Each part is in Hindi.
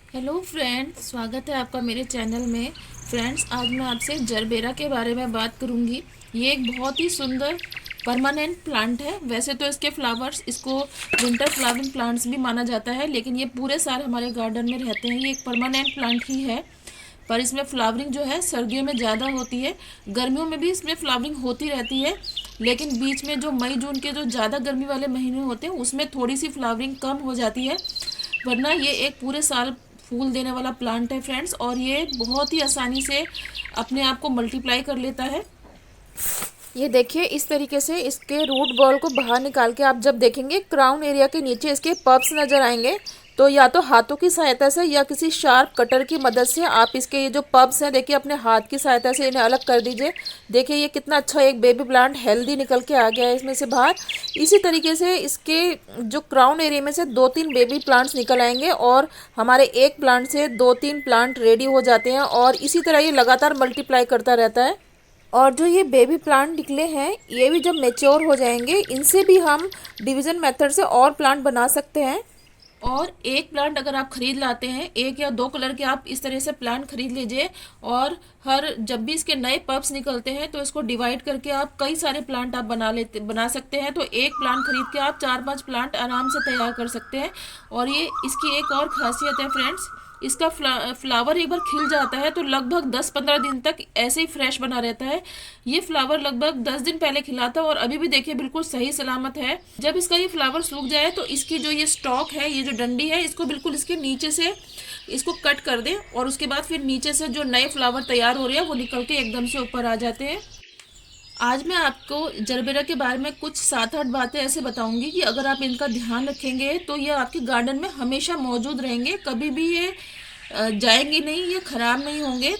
हेलो फ्रेंड्स, स्वागत है आपका मेरे चैनल में। फ्रेंड्स, आज मैं आपसे जरबेरा के बारे में बात करूंगी। ये एक बहुत ही सुंदर परमानेंट प्लांट है। वैसे तो इसके फ्लावर्स इसको विंटर फ्लावरिंग प्लांट्स भी माना जाता है, लेकिन ये पूरे साल हमारे गार्डन में रहते हैं। ये एक परमानेंट प्लांट ही है, पर इसमें फ्लावरिंग जो है सर्दियों में ज़्यादा होती है। गर्मियों में भी इसमें फ्लावरिंग होती रहती है, लेकिन बीच में जो मई जून के जो ज़्यादा गर्मी वाले महीने होते हैं उसमें थोड़ी सी फ्लावरिंग कम हो जाती है, वरना ये एक पूरे साल फूल देने वाला प्लांट है फ्रेंड्स। और ये बहुत ही आसानी से अपने आप को मल्टीप्लाई कर लेता है। ये देखिए, इस तरीके से इसके रूट बॉल को बाहर निकाल के आप जब देखेंगे, क्राउन एरिया के नीचे इसके पब्स नज़र आएंगे। तो या तो हाथों की सहायता से या किसी शार्प कटर की मदद से आप इसके ये जो पब्स हैं, देखिए अपने हाथ की सहायता से इन्हें अलग कर दीजिए। देखिए ये कितना अच्छा एक बेबी प्लांट हेल्दी निकल के आ गया है इसमें से बाहर। इसी तरीके से इसके जो क्राउन एरिया में से 2-3 बेबी प्लांट्स निकल आएंगे और हमारे एक प्लांट से 2-3 प्लांट रेडी हो जाते हैं, और इसी तरह ये लगातार मल्टीप्लाई करता रहता है। और जो ये बेबी प्लांट निकले हैं, ये भी जब मेच्योर हो जाएंगे, इनसे भी हम डिवीज़न मेथड से और प्लांट बना सकते हैं। और एक प्लांट अगर आप खरीद लाते हैं, एक या दो कलर के आप इस तरह से प्लांट खरीद लीजिए, और हर जब भी इसके नए पब्स निकलते हैं तो इसको डिवाइड करके आप कई सारे प्लांट आप बना सकते हैं। तो एक प्लांट खरीद के आप 4-5 प्लांट आराम से तैयार कर सकते हैं। और ये इसकी एक और खासियत है फ्रेंड्स, इसका फ्लावर एक बार खिल जाता है तो लगभग 10-15 दिन तक ऐसे ही फ्रेश बना रहता है। ये फ्लावर लगभग 10 दिन पहले खिला था और अभी भी देखिए बिल्कुल सही सलामत है। जब इसका ये फ्लावर सूख जाए तो इसकी जो ये स्टॉक है, ये जो डंडी है, इसको बिल्कुल इसके नीचे से इसको कट कर दें, और उसके बाद फिर नीचे से जो नए फ्लावर तैयार हो रहे हैं वो निकल के एकदम से ऊपर आ जाते हैं। आज मैं आपको जरबेरा के बारे में कुछ 7-8 बातें ऐसे बताऊंगी कि अगर आप इनका ध्यान रखेंगे तो ये आपके गार्डन में हमेशा मौजूद रहेंगे, कभी भी ये जाएंगे नहीं, ये खराब नहीं होंगे।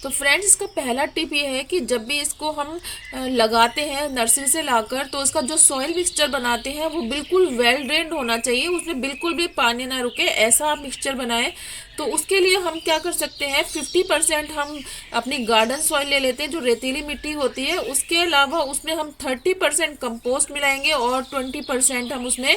तो फ्रेंड्स, इसका पहला टिप ये है कि जब भी इसको हम लगाते हैं नर्सरी से लाकर, तो इसका जो सॉइल मिक्सचर बनाते हैं वो बिल्कुल वेल ड्रेन्ड होना चाहिए, उसमें बिल्कुल भी पानी ना रुके, ऐसा आप मिक्सचर बनाएं। तो उसके लिए हम क्या कर सकते हैं, 50% हम अपनी गार्डन सॉइल ले लेते हैं जो रेतीली मिट्टी होती है, उसके अलावा उसमें हम 30% कंपोस्ट मिलाएंगे और 20% हम उसमें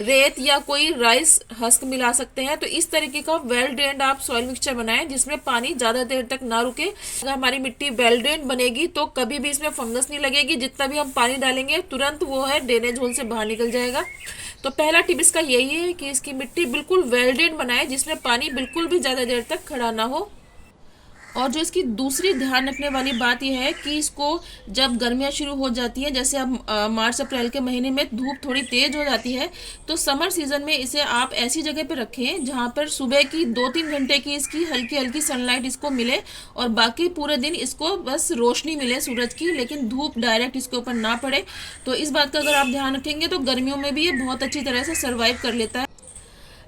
रेत या कोई राइस हस्क मिला सकते हैं। तो इस तरीके का वेल ड्रेन्ड आप सॉइल मिक्सचर बनाएं जिसमें पानी ज़्यादा देर तक ना रुके। अगर हमारी मिट्टी वेल ड्रेन्ड बनेगी तो कभी भी इसमें फंगस नहीं लगेगी, जितना भी हम पानी डालेंगे तुरंत वो है ड्रेनेज होल से बाहर निकल जाएगा। तो पहला टिप इसका यही है कि इसकी मिट्टी बिल्कुल वेल ड्रेन्ड बनाए जिसमें पानी बिल्कुल भी ज़्यादा देर तक खड़ा ना हो। और जो इसकी दूसरी ध्यान रखने वाली बात यह है कि इसको जब गर्मियाँ शुरू हो जाती हैं, जैसे अब मार्च अप्रैल के महीने में धूप थोड़ी तेज़ हो जाती है, तो समर सीज़न में इसे आप ऐसी जगह पर रखें जहाँ पर सुबह की 2-3 घंटे की इसकी हल्की हल्की सनलाइट इसको मिले, और बाकी पूरे दिन इसको बस रोशनी मिले सूरज की, लेकिन धूप डायरेक्ट इसके ऊपर ना पड़े। तो इस बात का अगर आप ध्यान रखेंगे तो गर्मियों में भी ये बहुत अच्छी तरह से सर्वाइव कर लेता है।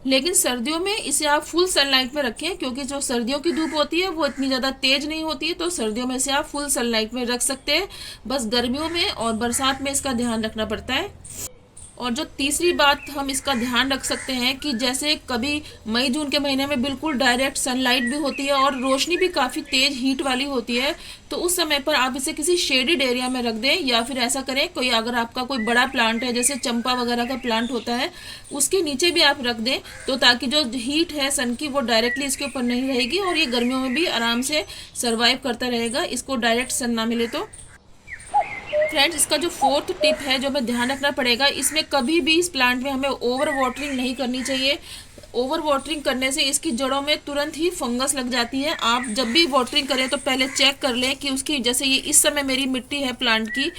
लेकिन सर्दियों में इसे आप फुल सनलाइट में रखें, क्योंकि जो सर्दियों की धूप होती है वो इतनी ज़्यादा तेज नहीं होती है, तो सर्दियों में इसे आप फुल सनलाइट में रख सकते हैं। बस गर्मियों में और बरसात में इसका ध्यान रखना पड़ता है। और जो तीसरी बात हम इसका ध्यान रख सकते हैं कि जैसे कभी मई जून के महीने में बिल्कुल डायरेक्ट सनलाइट भी होती है और रोशनी भी काफ़ी तेज़ हीट वाली होती है, तो उस समय पर आप इसे किसी शेडेड एरिया में रख दें, या फिर ऐसा करें कोई अगर आपका कोई बड़ा प्लांट है जैसे चंपा वगैरह का प्लांट होता है उसके नीचे भी आप रख दें, तो ताकि जो हीट है सन की वो डायरेक्टली इसके ऊपर नहीं रहेगी और ये गर्मियों में भी आराम से सर्वाइव करता रहेगा, इसको डायरेक्ट सन ना मिले तो। फ्रेंड्स, इसका जो फोर्थ टिप है जो हमें ध्यान रखना पड़ेगा, इसमें कभी भी इस प्लांट में हमें ओवर वाटरिंग नहीं करनी चाहिए। ओवर वाटरिंग करने से इसकी जड़ों में तुरंत ही फंगस लग जाती है। आप जब भी वाटरिंग करें तो पहले चेक कर लें कि उसकी, जैसे ये इस समय मेरी मिट्टी है प्लांट की,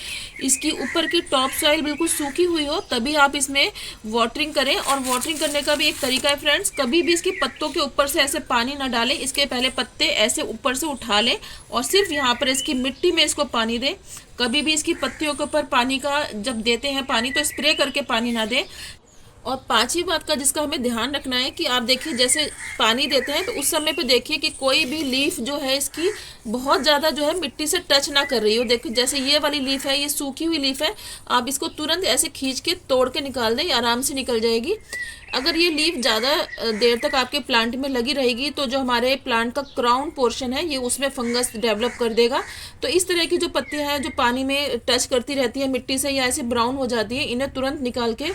इसकी ऊपर की टॉप सॉइल बिल्कुल सूखी हुई हो, तभी आप इसमें वाटरिंग करें। और वाटरिंग करने का भी एक तरीका है फ्रेंड्स, कभी भी इसके पत्तों के ऊपर से ऐसे पानी ना डालें, इसके पहले पत्ते ऐसे ऊपर से उठा लें और सिर्फ यहाँ पर इसकी मिट्टी में इसको पानी दें। कभी भी इसकी पत्तियों के ऊपर पानी का जब देते हैं पानी तो स्प्रे करके पानी ना दें। और पांचवी बात का जिसका हमें ध्यान रखना है कि आप देखिए जैसे पानी देते हैं तो उस समय पे देखिए कि कोई भी लीफ जो है इसकी बहुत ज़्यादा जो है मिट्टी से टच ना कर रही हो। देखिए जैसे ये वाली लीफ है, ये सूखी हुई लीफ है, आप इसको तुरंत ऐसे खींच के तोड़ के निकाल दें, आराम से निकल जाएगी। अगर ये लीफ ज़्यादा देर तक आपके प्लांट में लगी रहेगी तो जो हमारे प्लांट का क्राउन पोर्शन है ये उसमें फंगस डेवलप कर देगा। तो इस तरह की जो पत्तियां हैं जो पानी में टच करती रहती है मिट्टी से या ऐसे ब्राउन हो जाती है, इन्हें तुरंत निकाल के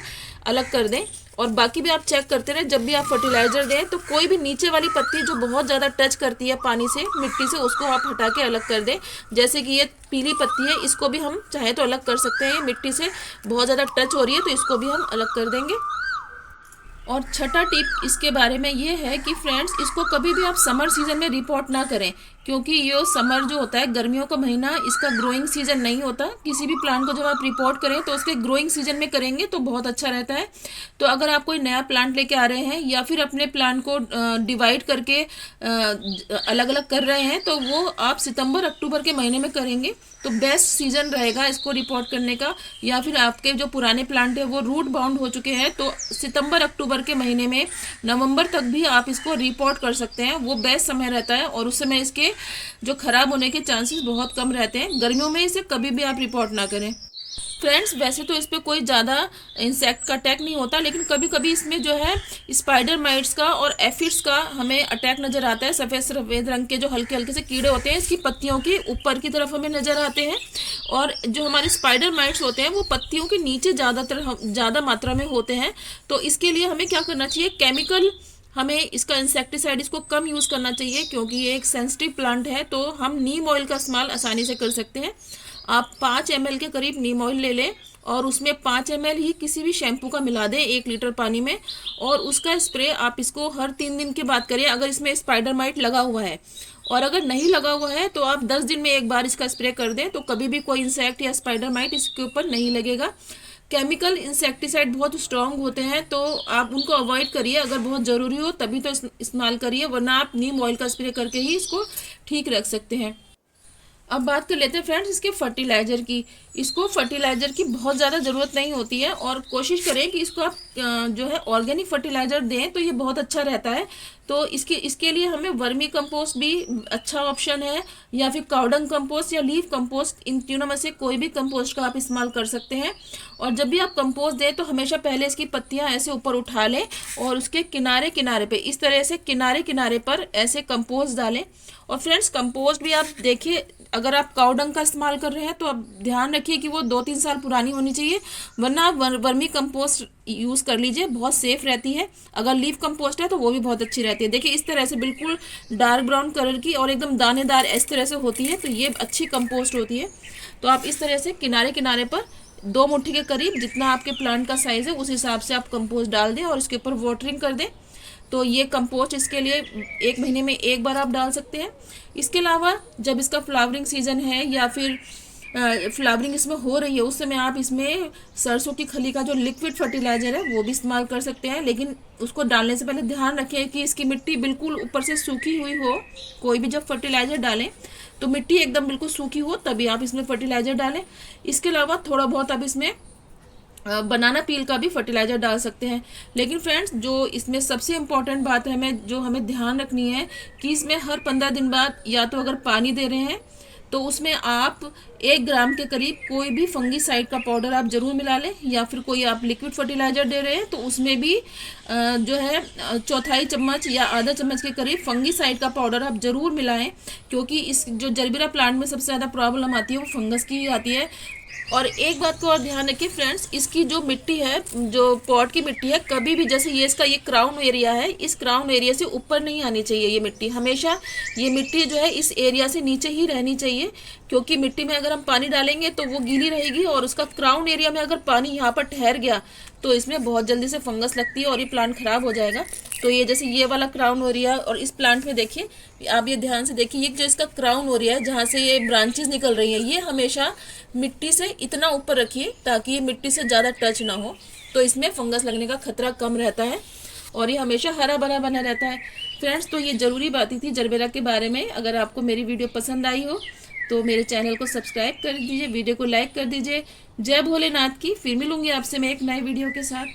अलग कर दें। और बाकी भी आप चेक करते रहे, जब भी आप फर्टिलाइजर दें तो कोई भी नीचे वाली पत्ती जो बहुत ज़्यादा टच करती है पानी से, मिट्टी से, उसको आप हटा के अलग कर दें। जैसे कि ये पीली पत्ती है, इसको भी हम चाहे तो अलग कर सकते हैं, ये मिट्टी से बहुत ज़्यादा टच हो रही है तो इसको भी हम अलग कर देंगे। और छठा टिप इसके बारे में ये है कि फ्रेंड्स, इसको कभी भी आप समर सीजन में रिपोर्ट ना करें, क्योंकि ये समर जो होता है, गर्मियों का महीना, इसका ग्रोइंग सीजन नहीं होता। किसी भी प्लांट को जब आप रिपोर्ट करें तो उसके ग्रोइंग सीजन में करेंगे तो बहुत अच्छा रहता है। तो अगर आप कोई नया प्लांट लेके आ रहे हैं या फिर अपने प्लांट को डिवाइड करके अलग अलग कर रहे हैं, तो वो आप सितंबर अक्टूबर के महीने में करेंगे तो बेस्ट सीजन रहेगा इसको रिपोर्ट करने का। या फिर आपके जो पुराने प्लांट है वो रूट बाउंड हो चुके हैं, तो सितंबर अक्टूबर के महीने में, नवंबर तक भी आप इसको रिपोर्ट कर सकते हैं, वो बेस्ट समय रहता है और उस समय इसके जो खराब होने के चांसेस बहुत कम रहते हैं। गर्मियों में इसे कभी भी आप रिपोर्ट ना करें। फ्रेंड्स, वैसे तो इस पर कोई ज़्यादा इंसेक्ट का अटैक नहीं होता, लेकिन कभी कभी इसमें जो है स्पाइडर माइट्स का और एफिड्स का हमें अटैक नज़र आता है। सफ़ेद सफ़ेद रंग के जो हल्के हल्के से कीड़े होते हैं, इसकी पत्तियों के ऊपर की तरफ हमें नज़र आते हैं। और जो हमारे स्पाइडर माइट्स होते हैं वो पत्तियों के नीचे ज़्यादा मात्रा में होते हैं। तो इसके लिए हमें क्या करना चाहिए, केमिकल, हमें इसका इंसेक्टिसाइड इसको कम यूज़ करना चाहिए, क्योंकि ये एक सेंसिटिव प्लांट है। तो हम नीम ऑयल का इस्तेमाल आसानी से कर सकते हैं। आप 5 ml के करीब नीम ऑयल ले लें और उसमें 5 ml ही किसी भी शैम्पू का मिला दें 1 लीटर पानी में, और उसका स्प्रे आप इसको हर 3 दिन के बाद करें अगर इसमें स्पाइडर माइट लगा हुआ है। और अगर नहीं लगा हुआ है तो आप 10 दिन में एक बार इसका स्प्रे कर दें, तो कभी भी कोई इंसेक्ट या स्पाइडर माइट इसके ऊपर नहीं लगेगा। केमिकल इंसेक्टिसाइड बहुत स्ट्रांग होते हैं, तो आप उनको अवॉइड करिए। अगर बहुत ज़रूरी हो तभी तो इस्तेमाल करिए, वरना आप नीम ऑयल का स्प्रे करके ही इसको ठीक रख सकते हैं। अब बात कर लेते हैं फ्रेंड्स इसके फर्टिलाइज़र की। इसको फर्टिलाइज़र की बहुत ज़्यादा ज़रूरत नहीं होती है, और कोशिश करें कि इसको आप जो है ऑर्गेनिक फर्टिलाइज़र दें तो ये बहुत अच्छा रहता है। तो इसके लिए हमें वर्मी कंपोस्ट भी अच्छा ऑप्शन है, या फिर काउडंग कंपोस्ट या लीफ कंपोस्ट, इन तीनों में से कोई भी कंपोस्ट का आप इस्तेमाल कर सकते हैं। और जब भी आप कंपोस्ट दें तो हमेशा पहले इसकी पत्तियां ऐसे ऊपर उठा लें और उसके किनारे किनारे पे इस तरह से किनारे किनारे पर ऐसे कंपोस्ट डालें। और फ्रेंड्स, कंपोस्ट भी आप देखिए, अगर आप काउडंग का इस्तेमाल कर रहे हैं तो आप ध्यान रखिए कि वो 2-3 साल पुरानी होनी चाहिए, वरना आप वर्मी कंपोस्ट यूज़ कर लीजिए, बहुत सेफ रहती है। अगर लीफ कंपोस्ट है तो वो भी बहुत अच्छी रहती है। देखिए इस तरह से बिल्कुल डार्क ब्राउन कलर की और एकदम दानेदार इस तरह से होती है, तो ये अच्छी कंपोस्ट होती है। तो आप इस तरह से किनारे किनारे पर 2 मुट्ठी के करीब, जितना आपके प्लांट का साइज़ है उस हिसाब से आप कंपोस्ट डाल दें और इसके ऊपर वाटरिंग कर दें। तो ये कंपोस्ट इसके लिए 1 महीने में एक बार आप डाल सकते हैं। इसके अलावा जब इसका फ्लावरिंग सीज़न है या फिर फ्लावरिंग इसमें हो रही है, उस समय आप इसमें सरसों की खली का जो लिक्विड फर्टिलाइज़र है वो भी इस्तेमाल कर सकते हैं। लेकिन उसको डालने से पहले ध्यान रखें कि इसकी मिट्टी बिल्कुल ऊपर से सूखी हुई हो। कोई भी जब फर्टिलाइज़र डालें तो मिट्टी एकदम बिल्कुल सूखी हो, तभी आप इसमें फर्टिलाइज़र डालें। इसके अलावा थोड़ा बहुत आप इसमें बनाना पील का भी फर्टिलाइज़र डाल सकते हैं। लेकिन फ्रेंड्स, जो इसमें सबसे इम्पॉर्टेंट बात है हमें ध्यान रखनी है कि इसमें हर 15 दिन बाद या तो अगर पानी दे रहे हैं तो उसमें आप 1 ग्राम के करीब कोई भी फंगीसाइड का पाउडर आप ज़रूर मिला लें, या फिर कोई आप लिक्विड फर्टिलाइज़र दे रहे हैं तो उसमें भी जो है 1/4 चम्मच या आधा चम्मच के करीब फंगीसाइड का पाउडर आप ज़रूर मिलाएं, क्योंकि इस जो जरबेरा प्लांट में सबसे ज़्यादा प्रॉब्लम आती है वो फंगस की ही आती है। और एक बात को और ध्यान रखिए फ्रेंड्स, इसकी जो मिट्टी है, जो पॉट की मिट्टी है, कभी भी, जैसे ये क्राउन एरिया है, इस क्राउन एरिया से ऊपर नहीं आनी चाहिए ये मिट्टी। हमेशा ये मिट्टी जो है इस एरिया से नीचे ही रहनी चाहिए, क्योंकि मिट्टी में अगर हम पानी डालेंगे तो वो गीली रहेगी, और उसका क्राउन एरिया में अगर पानी यहाँ पर ठहर गया तो इसमें बहुत जल्दी से फंगस लगती है और ये प्लांट ख़राब हो जाएगा। तो ये जैसे ये वाला क्राउन एरिया, और इस प्लांट में देखिए, आप ये ध्यान से देखिए, ये जो इसका क्राउन एरिया है जहाँ से ये ब्रांचेस निकल रही हैं, ये हमेशा मिट्टी से इतना ऊपर रखिए ताकि ये मिट्टी से ज़्यादा टच ना हो, तो इसमें फंगस लगने का खतरा कम रहता है और ये हमेशा हरा भरा बना रहता है। फ्रेंड्स, तो ये ज़रूरी बातें थी जरबेरा के बारे में। अगर आपको मेरी वीडियो पसंद आई हो तो मेरे चैनल को सब्सक्राइब कर दीजिए, वीडियो को लाइक कर दीजिए। जय भोलेनाथ की। फिर मिलूंगी आपसे मैं एक नए वीडियो के साथ।